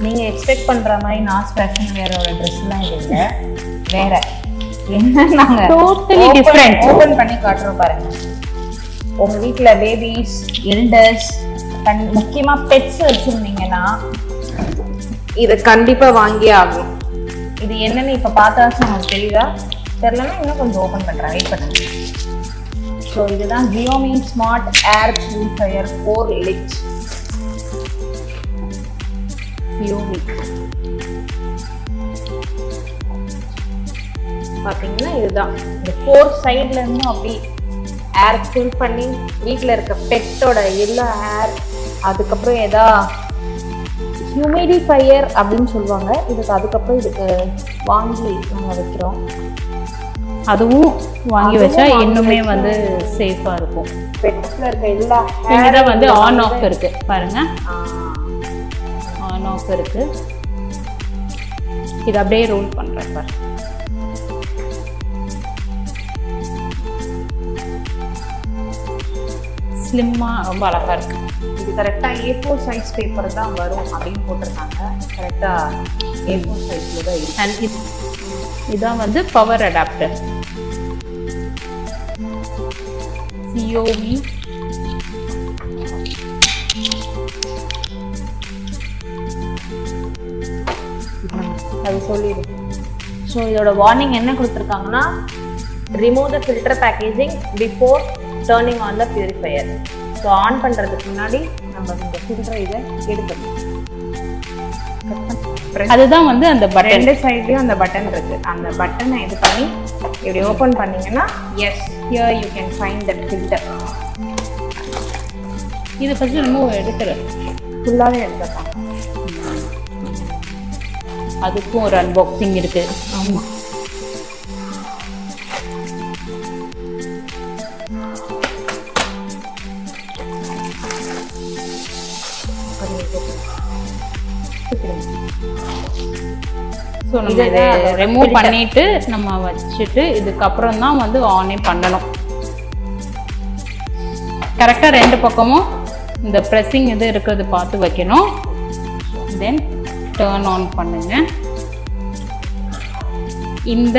நீங்க எக்ஸ்பெக்ட் பண்ற மாதிரி நாஸ் ஃபேஷன் வேரோட ட்ரெஸ்லாம் இது இல்ல, வேற என்ன நாங்க டோட்டலி டிஃபரெண்ட் ஓபன் பண்ணி காட்டுறோம் பாருங்க. உங்க வீட்ல பேபிஸ், எல்டர்ஸ், முக்கியமா பெட்ஸ் வச்சிருந்தீங்கன்னா இது கண்டிப்பா வாங்கி ஆகும். இது என்னன்னு இப்ப பார்த்தாச்சும் உங்களுக்கு தெரியுதா? தெரியலன்னா இன்னும் கொஞ்சம் ஓபன் பண்றேன், வெயிட் பண்ணுங்க. ஸோ இதுதான் Xiaomi Smart Air Purifier 4 Lit. Xiaomi பார்த்தீங்கன்னா இதுதான் இந்த 4 சைட்ல இருந்தும் அப்படி ஏர் ஃபில் பண்ணி வீட்டில் இருக்க பெட்டோட எல்லா ஏர், அதுக்கப்புறம் எதா ஹியூமிடிஃபையர் அப்படின்னு சொல்லுவாங்க இதுக்கு, அதுக்கப்புறம் இதுக்கு வாங்கி நாங்கள் வைக்கிறோம். அதுவும் வாங்கி வச்சா இன்னுமே வந்து சேஃபா இருக்கும். பெட்ஸ்ல இருக்க எல்லா இங்க வந்து ஆன் ஆஃப் இருக்கு பாருங்க, ஆன் ஆஃப் இருக்கு. இது அப்படியே ரோல் பண்றேன் பாரு. ஸ்லிம்மா ரொம்ப அழகா இருக்கு. இது கரெக்டா A4 சைஸ் பேப்பர் தான் வரும் அப்படின்னு போட்டிருக்காங்க. கரெக்டா A4 சைஸ்ல தான் இருக்கு. அண்ட் இதான் வந்து பவர் அடாப்டர். Xiaomi அது சொல்லிடு. ஸோ இதோட வார்னிங் என்ன கொடுத்துருக்காங்கன்னா, remove the filter packaging before turning on the purifier. So on பண்ணுறதுக்கு முன்னாடி நம்ம இந்த ஃபில்டரை இதை எடுக்கணும். அதுதான் வந்து அந்த பட்டன், ரெண்டு சைட்லயும் அந்த பட்டன் இருக்கு. அந்த பட்டனை இது பண்ணி இப்படி ஓபன் பண்ணீங்கன்னா yes, here you can find that filter. இது ஃபர்ஸ்ட் நம்ம எடுக்கிறேன், ஃபுல்லாவே எடுத்துக்கலாம். அதுக்கும் ஒரு அன்பாக்சிங் இருக்கு. ஆமா, ஸோ நம்ம இதை ரிமூவ் பண்ணிட்டு நம்ம வச்சுட்டு இதுக்கப்புறம் தான் வந்து ஆனே பண்ணணும். கரெக்டாக ரெண்டு பக்கமும் இந்த ப்ரெஸ்ஸிங் இது இருக்கிறது பார்த்து வைக்கணும். தென் டர்ன் ஆன் பண்ணுங்க. இந்த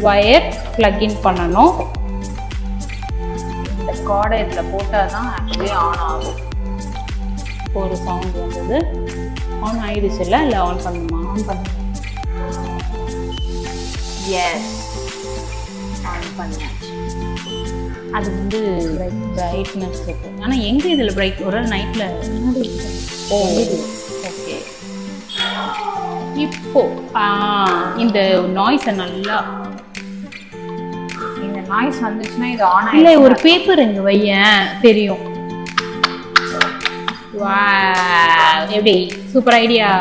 வயர் பிளக்இன் பண்ணணும். இந்த கார்டை இதில் போட்டால் தான் ஆக்சுவலி ஆன் ஆகும். ஒரு சவுண்ட் வந்தது. ஆன் ஆயிடுச்சுல்ல, இல்லை ஆன் பண்ணுமா? ஆன் பண்ணுங்க. எஸ், ஆன் பண்ணியாச்சு. அது வந்து பிரைட்னஸ் இருக்கு. ஆனால் எங்கே இதில் பிரைட்? ஒரு நைட்டில். ஓ ஓகே. இப்போ இந்த நாய்ஸை நல்லா, இந்த நாய்ஸ் வந்துச்சுன்னா இது ஆன் இல்லை ஒரு பேப்பர் இங்கே வையேன் தெரியும். வா, எப்படி சூப்பர் ஐடியா.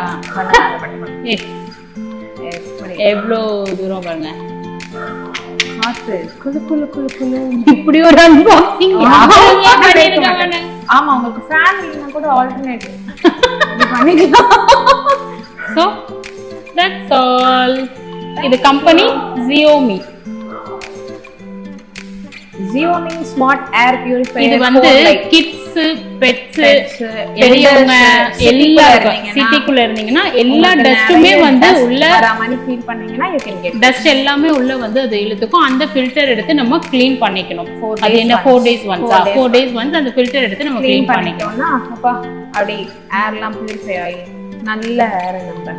எவ்வளோ தூரம் பாருங்க, காத்து குளு குளு குளு குளு. இப்படி ஒரு அன்பாக்சிங். ஆமா, உங்களுக்கு ஃபேன் இல்லைன்னா கூட ஆல்டர்னேட் பண்ணிக்கலாம். So that's all. இது company Xiaomi. Xiaomi Smart Air Purifier. இது வந்து கிட்ஸ், பெட்ஸ், பெரியவங்க எல்லாரும் சிட்டிக்குள்ள இருந்தீங்கன்னா எல்லா டஸ்ட்டுமே வந்து உள்ள வர மாதிரி ஃபீல் பண்ணீங்கன்னா you can get. டஸ்ட் எல்லாமே உள்ள வந்து அது இழுத்துக்கும். அந்த ஃபில்டர் எடுத்து நம்ம க்ளீன் பண்ணிக்கணும். அது என்ன 4 days once 4 days once அந்த ஃபில்டர் எடுத்து நம்ம க்ளீன் பண்ணிக்கணும்னா அப்பா அப்படி ஏர்லாம் பியூரிஃபை ஆகி நல்ல ஏர் நம்ம